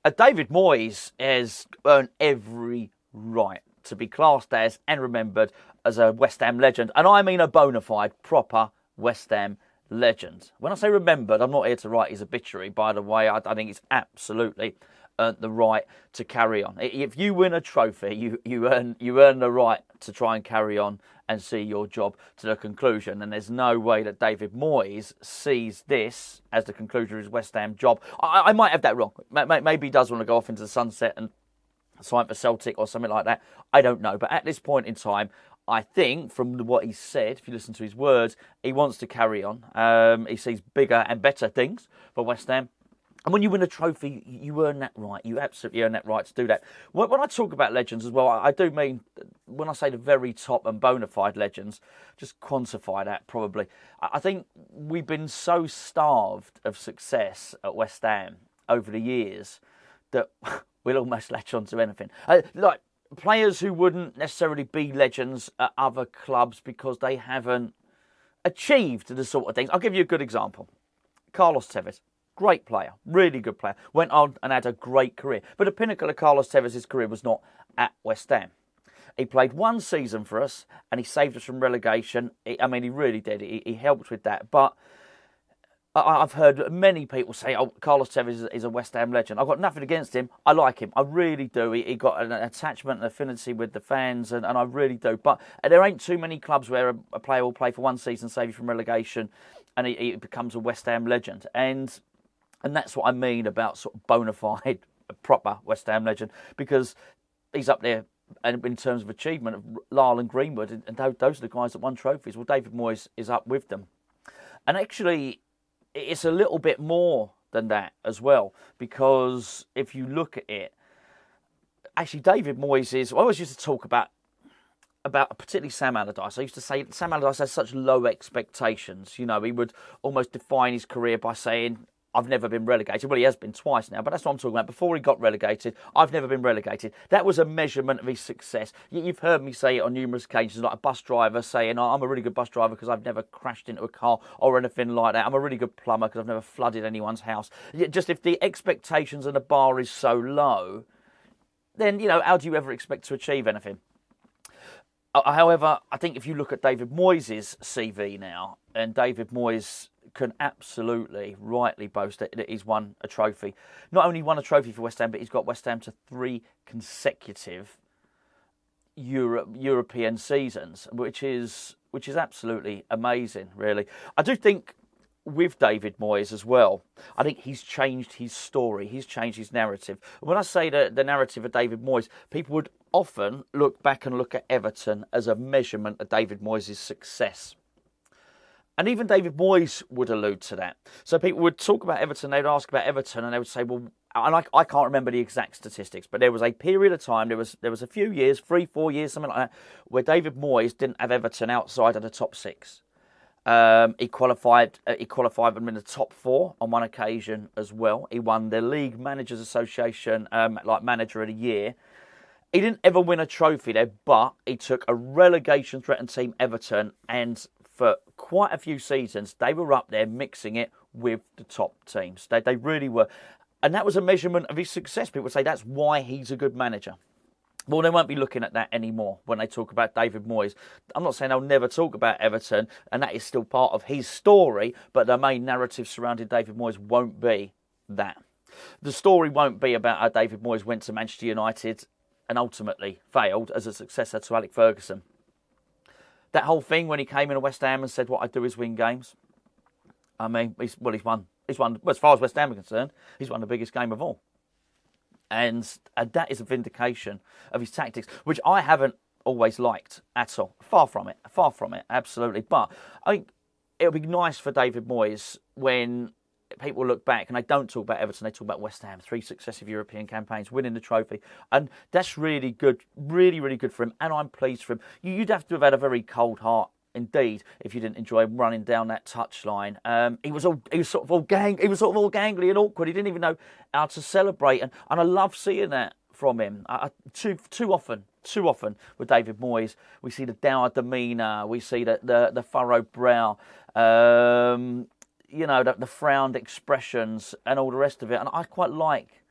David Moyes has earned every right to be classed as and remembered as a West Ham legend. And I mean a bona fide, proper West Ham legend. When I say remembered, I'm not here to write his obituary, by the way. I think he's absolutely earned the right to carry on. If you win a trophy, you earn the right to try and carry on and see your job to the conclusion. And there's no way that David Moyes sees this as the conclusion of his West Ham job. I might have that wrong. Maybe he does want to go off into the sunset and sign for Celtic or something like that. I don't know. But at this point in time, I think from what he said, if you listen to his words, he wants to carry on. He sees bigger and better things for West Ham. And when you win a trophy, you earn that right. You absolutely earn that right to do that. When I talk about legends as well, I do mean, when I say the very top and bona fide legends, just quantify that probably. I think we've been so starved of success at West Ham over the years that we'll almost latch on to anything. Like players who wouldn't necessarily be legends at other clubs because they haven't achieved the sort of things. I'll give you a good example. Carlos Tevez. Great player, really good player. Went on and had a great career. But the pinnacle of Carlos Tevez' career was not at West Ham. He played one season for us and he saved us from relegation. He really did. He helped with that. But I've heard many people say, oh, Carlos Tevez is a West Ham legend. I've got nothing against him. I like him. I really do. He got an attachment and affinity with the fans, and I really do. But there ain't too many clubs where a player will play for one season, save you from relegation, and he becomes a West Ham legend. And that's what I mean about sort of bona fide, proper West Ham legend, because he's up there and in terms of achievement of Lyle and Greenwood, and those are the guys that won trophies. Well, David Moyes is up with them. And actually, it's a little bit more than that as well, because if you look at it, actually David Moyes is, I always used to talk about particularly Sam Allardyce. I used to say Sam Allardyce has such low expectations. You know, he would almost define his career by saying, I've never been relegated. Well, he has been twice now, but that's what I'm talking about. Before he got relegated, I've never been relegated. That was a measurement of his success. You've heard me say it on numerous occasions, like a bus driver saying, oh, I'm a really good bus driver because I've never crashed into a car or anything like that. I'm a really good plumber because I've never flooded anyone's house. Just if the expectations and the bar is so low, then, you know, how do you ever expect to achieve anything? However, I think if you look at David Moyes' CV now, and David Moyes can absolutely rightly boast that he's won a trophy. Not only won a trophy for West Ham, but he's got West Ham to 3 consecutive European seasons, which is absolutely amazing, really. I do think with David Moyes as well, I think he's changed his story. He's changed his narrative. When I say the narrative of David Moyes, people would often look back and look at Everton as a measurement of David Moyes' success. And even David Moyes would allude to that. So people would talk about Everton, they'd ask about Everton, and they would say, well, and I can't remember the exact statistics, but there was a period of time, there was a few years, 3-4 years, something like that, where David Moyes didn't have Everton outside of the top 6. He qualified them in the top 4 on one occasion as well. He won the League Managers Association like Manager of the Year. He didn't ever win a trophy there, but he took a relegation-threatened team, Everton, and for quite a few seasons, they were up there mixing it with the top teams. They really were. And that was a measurement of his success. People would say that's why he's a good manager. Well, they won't be looking at that anymore when they talk about David Moyes. I'm not saying they'll never talk about Everton, and that is still part of his story, but the main narrative surrounding David Moyes won't be that. The story won't be about how David Moyes went to Manchester United and ultimately failed as a successor to Alex Ferguson. That whole thing when he came into West Ham and said, what I do is win games. I mean, he's won. Well, as far as West Ham are concerned, he's won the biggest game of all. And that is a vindication of his tactics, which I haven't always liked at all. Far from it, absolutely. But I think it'll be nice for David Moyes when people look back and they don't talk about Everton, they talk about West Ham, 3 successive European campaigns, winning the trophy. And that's really good, really, really good for him. And I'm pleased for him. You'd have to have had a very cold heart indeed if you didn't enjoy him running down that touchline. He was sort of all gangly and awkward. He didn't even know how to celebrate. And I love seeing that from him. Too often with David Moyes, we see the dour demeanour, we see the furrowed brow, the frowned expressions and all the rest of it. And I quite like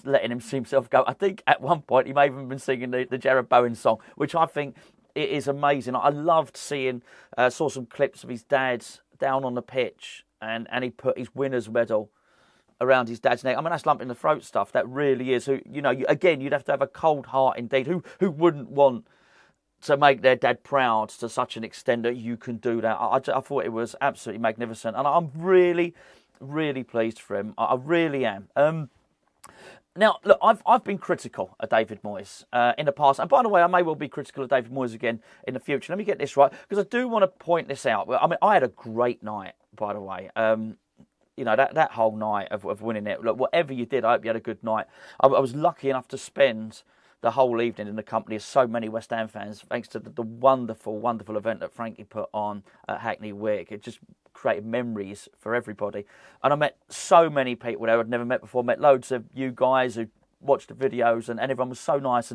letting himself go. I think at one point he may have even been singing the Jared Bowen song, which I think it is amazing. I loved saw some clips of his dad's down on the pitch, and he put his winner's medal around his dad's neck. I mean, that's lump in the throat stuff. That really is. Again, you'd have to have a cold heart indeed. Who wouldn't want to make their dad proud to such an extent that you can do that? I thought it was absolutely magnificent, and I'm really, really pleased for him. I really am. Now, look, I've been critical of David Moyes in the past. And by the way, I may well be critical of David Moyes again in the future. Let me get this right, because I do want to point this out. I mean, I had a great night, by the way. That whole night of winning it. Look, whatever you did, I hope you had a good night. I was lucky enough to spend the whole evening in the company of so many West Ham fans, thanks to the wonderful, wonderful event that Frankie put on at Hackney Wick. It just created memories for everybody. And I met so many people there I'd never met before. Met loads of you guys who watched the videos, and everyone was so nice.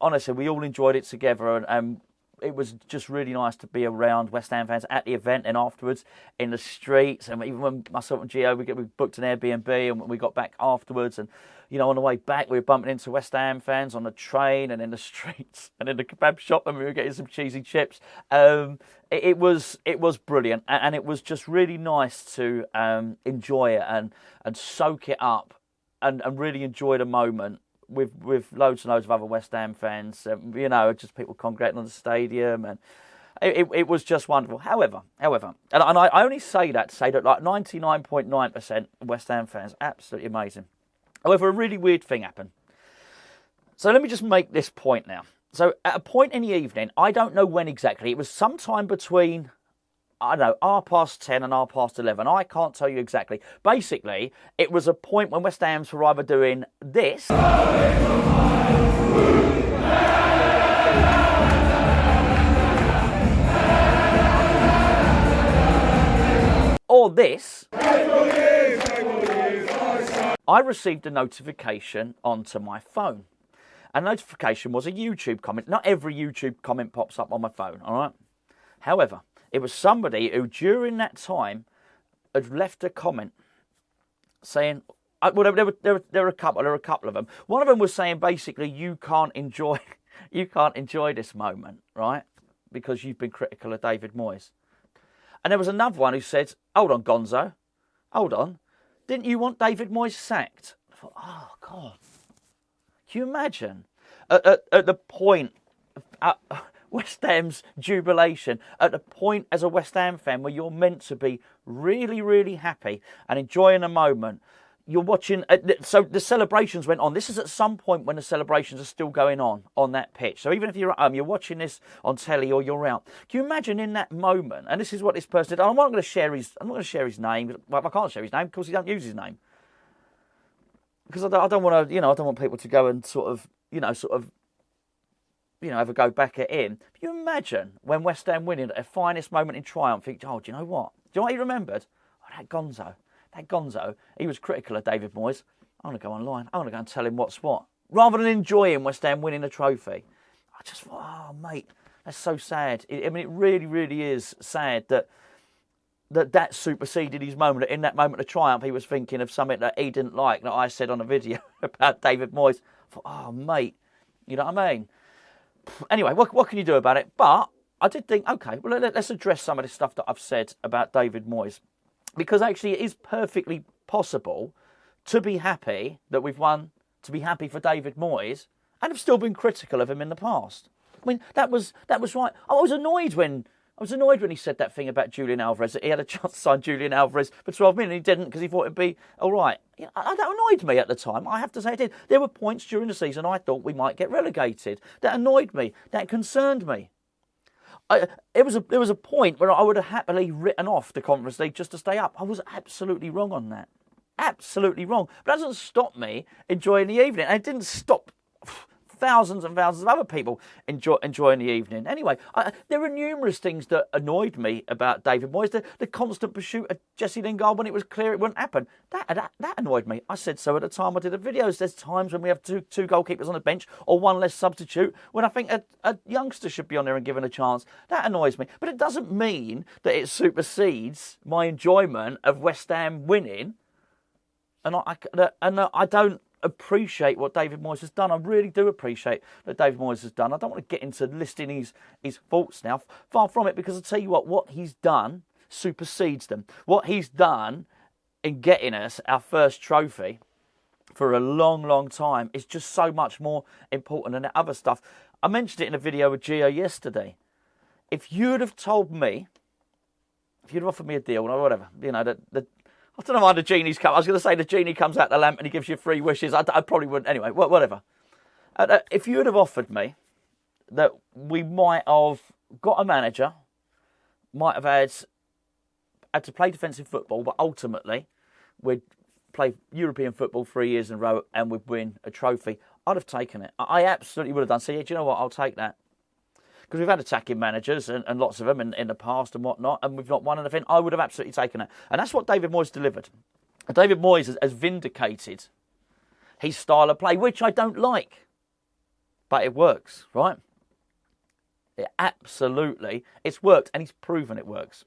Honestly, we all enjoyed it together. And it was just really nice to be around West Ham fans at the event and afterwards in the streets. And even when myself and Gio, we booked an Airbnb, and we got back afterwards. And on the way back, we were bumping into West Ham fans on the train and in the streets and in the kebab shop, and we were getting some cheesy chips. It was brilliant, and it was just really nice to enjoy it and soak it up and really enjoy the moment with loads and loads of other West Ham fans. Just people congregating on the stadium, and it was just wonderful. However, and I only say that to say that like 99.9% West Ham fans, absolutely amazing. However, a really weird thing happened. So let me just make this point now. So at a point in the evening, I don't know when exactly, it was sometime between, I don't know, 10:30 and 11:30. I can't tell you exactly. Basically, it was a point when West Hams were either doing this, or this. I received a notification onto my phone. And the notification was a YouTube comment. Not every YouTube comment pops up on my phone, all right? However, it was somebody who, during that time, had left a comment saying, well, there were a couple of them. One of them was saying basically, you can't enjoy this moment, right? Because you've been critical of David Moyes. And there was another one who said, hold on, Gonzo, hold on. Didn't you want David Moyes sacked? I thought, oh, God. Can you imagine? At the point, West Ham's jubilation, at the point as a West Ham fan where you're meant to be really, really happy and enjoying a moment, you're watching. So the celebrations went on. This is at some point when the celebrations are still going on that pitch. So even if you're at home, you're watching this on telly or you're out. Can you imagine in that moment? And this is what this person did. I'm not going to share his name. Well, I can't share his name because he don't use his name. Because I don't want to, I don't want people to go and sort of have a go back at him. Can you imagine when West Ham winning at their finest moment in triumph? Think, oh, do you know what? Do you know what he remembered? Oh, that Gonzo, he was critical of David Moyes. I'm going to go online. I'm going to go and tell him what's what. Rather than enjoying West Ham winning a trophy. I just thought, oh, mate, that's so sad. It really, really is sad that superseded his moment. In that moment of triumph, he was thinking of something that he didn't like, that I said on a video about David Moyes. I thought, oh, mate, you know what I mean? Anyway, what can you do about it? But I did think, okay, well, let's address some of the stuff that I've said about David Moyes. Because actually it is perfectly possible to be happy that we've won, to be happy for David Moyes, and have still been critical of him in the past. I mean, that was right. I was annoyed when he said that thing about Julian Alvarez, that he had a chance to sign Julian Alvarez for 12 million, and he didn't because he thought it'd be all right. That annoyed me at the time. I have to say it did. There were points during the season I thought we might get relegated. That annoyed me. That concerned me. There was a point where I would have happily written off the Conference League just to stay up. I was absolutely wrong on that. Absolutely wrong. But that doesn't stop me enjoying the evening. And it didn't stop thousands and thousands of other people enjoying the evening. Anyway, there were numerous things that annoyed me about David Moyes. The constant pursuit of Jesse Lingard when it was clear it wouldn't happen. That annoyed me. I said so at the time I did the videos. There's times when we have two goalkeepers on the bench or one less substitute when I think a youngster should be on there and given a chance. That annoys me. But it doesn't mean that it supersedes my enjoyment of West Ham winning. And I don't appreciate what David Moyes has done. I really do appreciate what David Moyes has done. I don't want to get into listing his faults now. Far from it, because I tell you what he's done supersedes them. What he's done in getting us our first trophy for a long, long time is just so much more important than the other stuff. I mentioned it in a video with Gio yesterday. If you'd have told me, if you'd have offered me a deal or whatever, you know, I don't know why the genie's come. I was going to say the genie comes out the lamp and he gives you 3 wishes. I probably wouldn't. Anyway, whatever. If you would have offered me that we might have got a manager, might have had to play defensive football, but ultimately we'd play European football 3 years in a row and we'd win a trophy, I'd have taken it. I absolutely would have done. So, yeah, do you know what? I'll take that. Because we've had attacking managers and lots of them in the past and whatnot, and we've not won anything. I would have absolutely taken it. And that's what David Moyes delivered. David Moyes has vindicated his style of play, which I don't like. But it works, right? It's worked, and he's proven it works.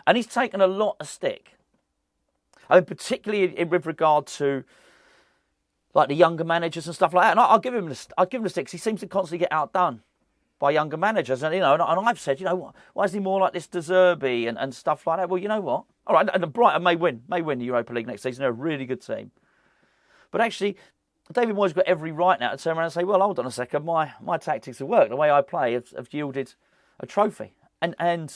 And he's taken a lot of stick. I mean, particularly with regard to like the younger managers and stuff like that. And I'll give him the stick, because he seems to constantly get outdone by younger managers, and and I've said, why is he more like this De Zerbi and stuff like that? Well, you know what? All right, and Brighton may win the Europa League next season. They're a really good team, but actually, David Moyes got every right now to turn around and say, well, hold on a second, my tactics have worked. The way I play have yielded a trophy, and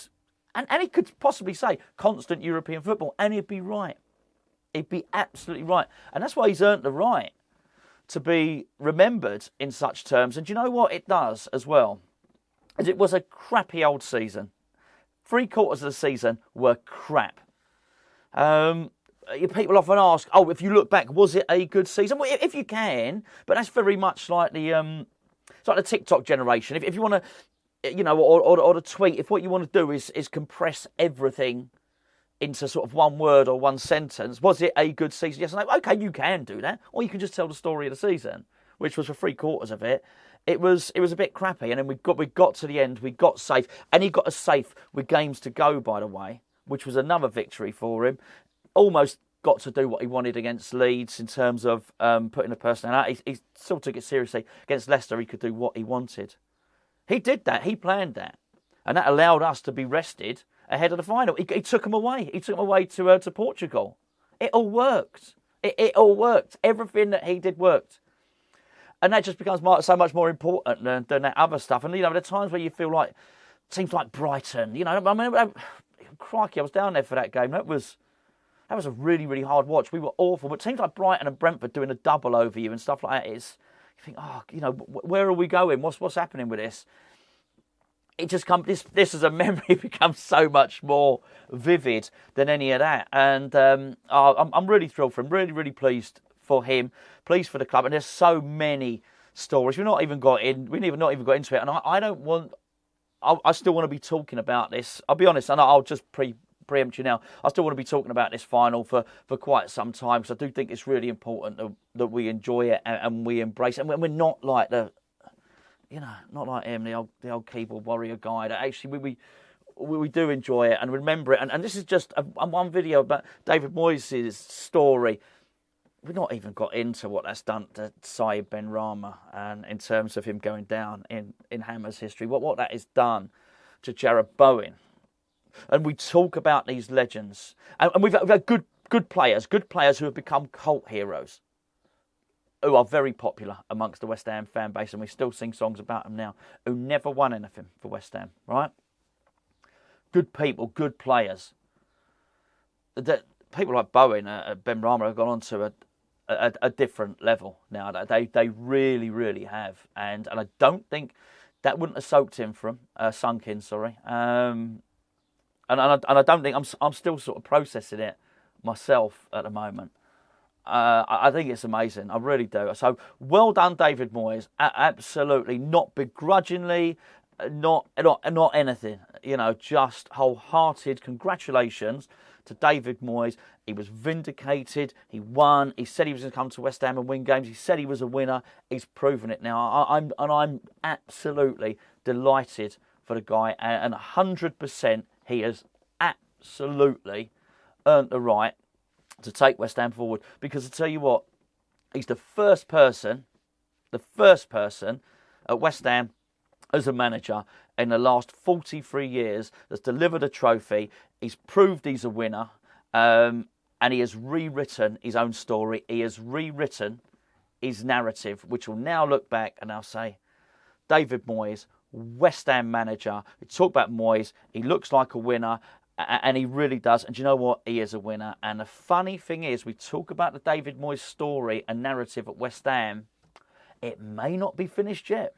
he could possibly say constant European football, and he'd be right. He'd be absolutely right, and that's why he's earned the right to be remembered in such terms. And do you know what it does as well? As it was a crappy old season. 3/4 of the season were crap. People often ask, if you look back, was it a good season? Well, if you can, but that's very much like it's like the TikTok generation. If you want to, or the tweet, if what you want to do is compress everything into sort of one word or one sentence, was it a good season? Yes or no? Okay, you can do that, or you can just tell the story of the season, which was for 3/4 of it. It was a bit crappy, and then we got to the end, we got safe, and he got us safe with games to go, by the way, which was another victory for him. Almost got to do what he wanted against Leeds in terms of putting a person out. He still took it seriously. Against Leicester, he could do what he wanted. He did that. He planned that, and that allowed us to be rested ahead of the final. He took them away. He took them away to Portugal. It all worked. It all worked. Everything that he did worked. And that just becomes so much more important than that other stuff. And, there are times where you feel like, teams like Brighton, crikey, I was down there for that game. That was a really, really hard watch. We were awful. But teams like Brighton and Brentford doing a double over you and stuff like that, you think, where are we going? What's happening with this? It just comes. This as a memory becomes so much more vivid than any of that. And I'm really thrilled for him. Really, really pleased for him, pleased for the club, and there's so many stories. We've not even got into it, and I don't want. I still want to be talking about this. I'll be honest, and I'll just preempt you now. I still want to be talking about this final for quite some time, because I do think it's really important that we enjoy it and we embrace it, and we're not like not like him, the old keyboard warrior guy. That actually we do enjoy it and remember it. And this is just one video about David Moyes' story. We've not even got into what that's done to Saïd Benrahma, and in terms of him going down in Hammers history, what that has done to Jarrod Bowen. And we talk about these legends, and we've had good players who have become cult heroes, who are very popular amongst the West Ham fan base, and we still sing songs about them now, who never won anything for West Ham, right? Good people, good players. That people like Bowen, Benrahma have gone on to a different level now. They really, really have, and I don't think that wouldn't have sunk in, sorry. And I don't think I'm still sort of processing it myself at the moment. I think it's amazing. I really do. So well done, David Moyes. Absolutely, not begrudgingly, not anything. Just wholehearted congratulations to David Moyes. He was vindicated. He won. He said he was going to come to West Ham and win games. He said he was a winner. He's proven it now. I'm absolutely delighted for the guy, and 100% he has absolutely earned the right to take West Ham forward. Because I tell you what, He's the first person at West Ham as a manager in the last 43 years that's delivered a trophy. He's proved he's a winner, and he has rewritten his own story. He has rewritten his narrative, which will now look back and I'll say, David Moyes, West Ham manager. We talk about Moyes. He looks like a winner, and he really does. And do you know what? He is a winner. And the funny thing is, we talk about the David Moyes story and narrative at West Ham. It may not be finished yet.